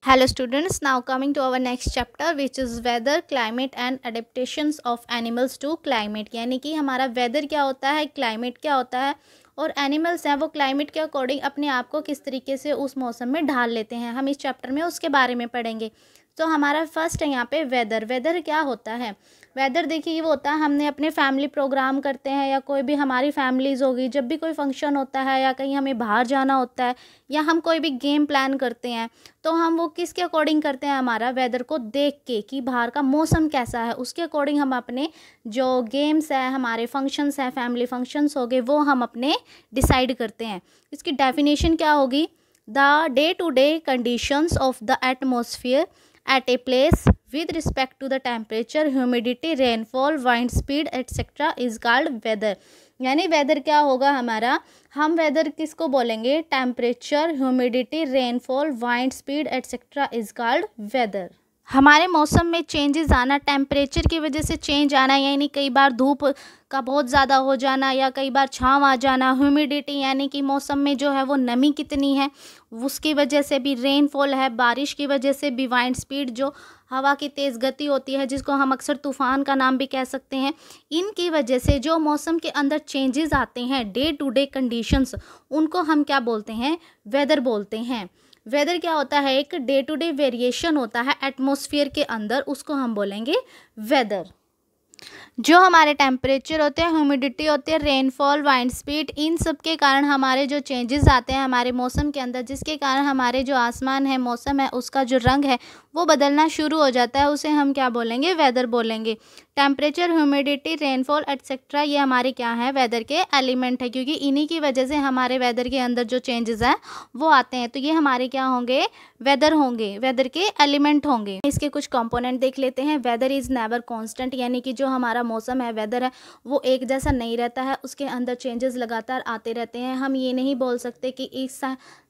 Hello students, now coming to our next chapter which is weather, climate and adaptations of animals to climate। यानी कि हमारा weather क्या होता है, climate क्या होता है और एनिमल्स हैं वो क्लाइमेट के अकॉर्डिंग अपने आप को किस तरीके से उस मौसम में ढाल लेते हैं। हम इस चैप्टर में उसके बारे में पढ़ेंगे। तो हमारा फर्स्ट है यहाँ पे वेदर। वेदर क्या होता है? वेदर देखिए वो होता है, हमने अपने फैमिली प्रोग्राम करते हैं या कोई भी हमारी फैमिलीज़ होगी, जब भी कोई फंक्शन होता है या कहीं हमें बाहर जाना होता है या हम कोई भी गेम प्लान करते हैं तो हम वो किसके अकॉर्डिंग करते हैं? हमारा वेदर को देख के कि बाहर का मौसम कैसा है, उसके अकॉर्डिंग हम अपने जो गेम्स है, हमारे फंक्शंस हैं, फैमिली फंक्शंस हो गए, वो हम अपने डिसाइड करते हैं। इसकी डेफिनेशन क्या होगी? The day to day conditions of the atmosphere at a place with respect to the temperature, humidity, rainfall, wind speed etc. is called weather। यानी वेदर क्या होगा हमारा? हम वेदर किसको बोलेंगे? Temperature, humidity, rainfall, wind speed etcetera is called weather. हमारे मौसम में चेंजेस आना, टेम्परेचर की वजह से चेंज आना, यानी कई बार धूप का बहुत ज़्यादा हो जाना या कई बार छाँव आ जाना। ह्यूमिडिटी यानी कि मौसम में जो है वो नमी कितनी है, उसकी वजह से भी। रेनफॉल है, बारिश की वजह से भी। वाइंड स्पीड जो हवा की तेज़ गति होती है जिसको हम अक्सर तूफ़ान का नाम भी कह सकते हैं, इनकी वजह से जो मौसम के अंदर चेंजेस आते हैं, डे टू डे कंडीशंस, उनको हम क्या बोलते हैं? वेदर बोलते हैं। वेदर क्या होता है? एक डे टू डे वेरिएशन होता है एटमॉस्फेयर के अंदर, उसको हम बोलेंगे वेदर। जो हमारे टेम्परेचर होते हैं, ह्यूमिडिटी होती है, रेनफॉल, वाइंड स्पीड, इन सब के कारण हमारे जो चेंजेस आते हैं हमारे मौसम के अंदर, जिसके कारण हमारे जो आसमान है, मौसम है, उसका जो रंग है वो बदलना शुरू हो जाता है, उसे हम क्या बोलेंगे? वेदर बोलेंगे। टेम्परेचर, ह्यूमिडिटी, रेनफॉल एट्सेट्रा ये हमारे क्या है? वेदर के एलिमेंट है, क्योंकि इन्हीं की वजह से हमारे वेदर के अंदर जो चेंजेस हैं वो आते हैं। तो ये हमारे क्या होंगे? वेदर होंगे, वेदर के एलिमेंट होंगे। इसके कुछ कंपोनेंट देख लेते हैं। वेदर इज़ नेवर कांस्टेंट, यानी कि जो हमारा मौसम है, वेदर है, वो एक जैसा नहीं रहता है, उसके अंदर चेंजेस लगातार आते रहते हैं। हम ये नहीं बोल सकते कि इस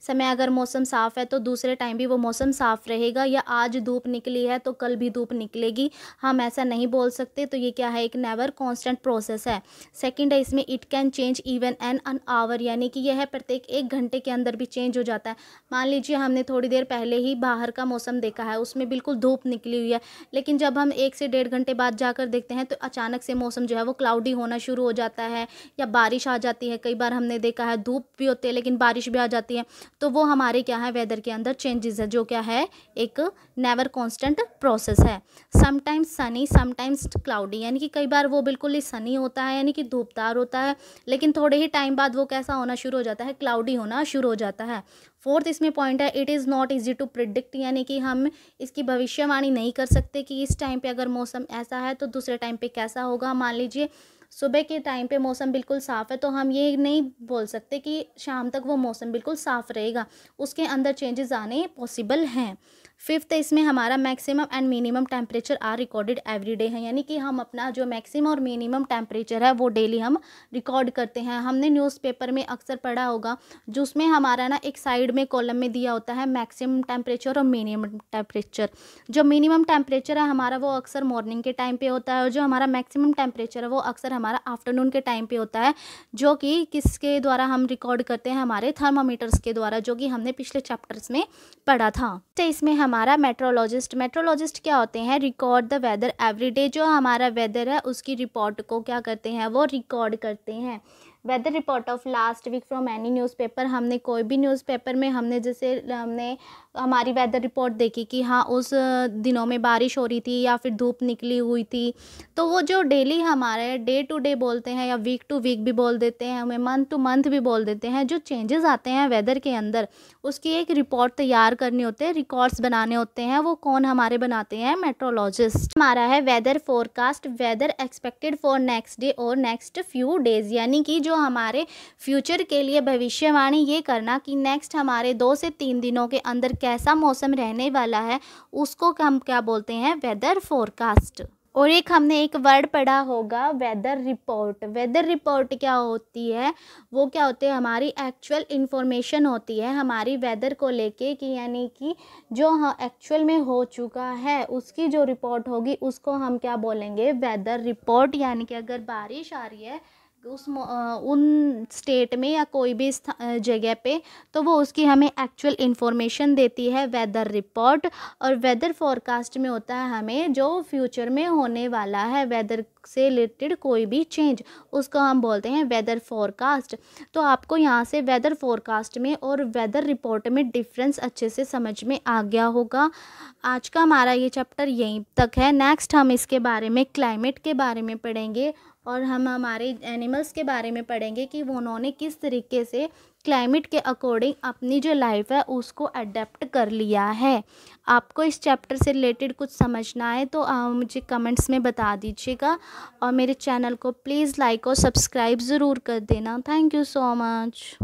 समय अगर मौसम साफ़ है तो दूसरे टाइम भी वो मौसम साफ़ रहेगा, या आज धूप निकली है तो कल भी धूप निकलेगी, हम ऐसा नहीं बोल सकते। तो ये क्या है? एक नेवर कांस्टेंट प्रोसेस है। सेकंड है इसमें it can change even an hour, यानी कि यह प्रत्येक 1 घंटे के अंदर भी चेंज हो जाता है। मान लीजिए हमने थोड़ी देर पहले ही बाहर का मौसम देखा है, उसमें बिल्कुल धूप निकली हुई है, लेकिन जब हम 1 से 1.5 घंटे बाद जाकर देखते हैं तो अचानक से मौसम जो है वो क्लाउडी होना शुरू हो जाता है या बारिश आ जाती है। कई बार हमने देखा है धूप भी होती है लेकिन बारिश भी आ जाती है। तो वो हमारे क्या है? वेदर के अंदर चेंजेस है, जो क्या है? एक नेवर कांस्टेंट प्रोसेस है। समटाइम्स सनी, समटाइम्स क्लाउडी, यानी कि कई बार वो बिल्कुल ही सनी होता है, यानी कि धूपदार होता है, लेकिन थोड़े ही टाइम बाद वो कैसा होना शुरू हो जाता है? क्लाउडी होना शुरू हो जाता है। फोर्थ इसमें पॉइंट है it is not easy to predict, यानी कि हम इसकी भविष्यवाणी नहीं कर सकते कि इस टाइम पे अगर मौसम ऐसा है तो दूसरे टाइम पे कैसा होगा। मान लीजिए सुबह के टाइम पे मौसम बिल्कुल साफ़ है तो हम ये नहीं बोल सकते कि शाम तक वो मौसम बिल्कुल साफ़ रहेगा, उसके अंदर चेंजेस आने पॉसिबल हैं। फिफ्थ इसमें हमारा maximum and minimum temperature are recorded every day है, यानी कि हम अपना जो मैक्सिमम और मिनिमम टेम्परेचर है वो डेली हम रिकॉर्ड करते हैं। हमने न्यूज़पेपर में अक्सर पढ़ा होगा, जो उसमें हमारा ना एक साइड में कॉलम में दिया होता है मैक्सिमम टेम्परेचर और मिनिमम टेम्परेचर। जो मिनिमम टेम्परेचर है हमारा वो अक्सर मॉर्निंग के टाइम पे होता है, और जो हमारा मैक्सिमम टेम्परेचर है वो अक्सर हमारा आफ्टरनून के टाइम पे होता है, जो कि किसके द्वारा हम रिकॉर्ड करते हैं? हमारे थर्मामीटर्स के द्वारा, जो कि हमने पिछले चैप्टर्स में पढ़ा था। तो इसमें हमारा मेट्रोलॉजिस्ट। मेट्रोलॉजिस्ट क्या होते हैं? Record the weather every day, जो हमारा वेदर है उसकी रिपोर्ट को क्या करते हैं? वो रिकॉर्ड करते हैं। Weather report of last week from any newspaper, हमने कोई भी न्यूज़पेपर में हमने हमारी वेदर रिपोर्ट देखी कि हाँ उस दिनों में बारिश हो रही थी या फिर धूप निकली हुई थी, तो वो जो डेली हमारे डे टू डे बोलते हैं या वीक टू वीक भी बोल देते हैं, हमें मंथ टू मंथ भी बोल देते हैं, जो चेंजेस आते हैं वेदर के अंदर उसकी एक रिपोर्ट तैयार करनी होती है, रिकॉर्ड्स बनाने होते हैं। वो कौन हमारे बनाते हैं? मेट्रोलॉजिस्ट। हमारा है weather forecast, weather expected for next day और नेक्स्ट फ्यू डेज, यानी कि जो हमारे फ्यूचर के लिए भविष्यवाणी ये करना कि नेक्स्ट हमारे 2 से 3 दिनों के अंदर कैसा मौसम रहने वाला है, उसको हम क्या बोलते हैं? Weather forecast. और एक हमने एक वर्ड पढ़ा होगा वेदर रिपोर्ट। वेदर रिपोर्ट क्या होती है? वो क्या होती है? हमारी एक्चुअल इन्फॉर्मेशन होती है हमारी वेदर को लेके, कि यानी कि जो एक्चुअल में हो चुका है उसकी जो रिपोर्ट होगी उसको हम क्या बोलेंगे? Weather report. यानी कि अगर बारिश आ रही है उन स्टेट में या कोई भी जगह पे, तो वो उसकी हमें एक्चुअल इन्फॉर्मेशन देती है वेदर रिपोर्ट। और वेदर फोरकास्ट में होता है हमें जो फ्यूचर में होने वाला है, वेदर से रिलेटेड कोई भी चेंज, उसको हम बोलते हैं वेदर फोरकास्ट। तो आपको यहाँ से वेदर फोरकास्ट में और वेदर रिपोर्ट में डिफरेंस अच्छे से समझ में आ गया होगा। आज का हमारा ये चैप्टर यहीं तक है। नेक्स्ट हम इसके बारे में क्लाइमेट के बारे में पढ़ेंगे और हम हमारे एनिमल्स के बारे में पढ़ेंगे कि वो उन्होंने किस तरीके से क्लाइमेट के अकॉर्डिंग अपनी जो लाइफ है उसको अडेप्ट कर लिया है। आपको इस चैप्टर से रिलेटेड कुछ समझना है तो मुझे कमेंट्स में बता दीजिएगा और मेरे चैनल को प्लीज़ लाइक और सब्सक्राइब ज़रूर कर देना। Thank you so much.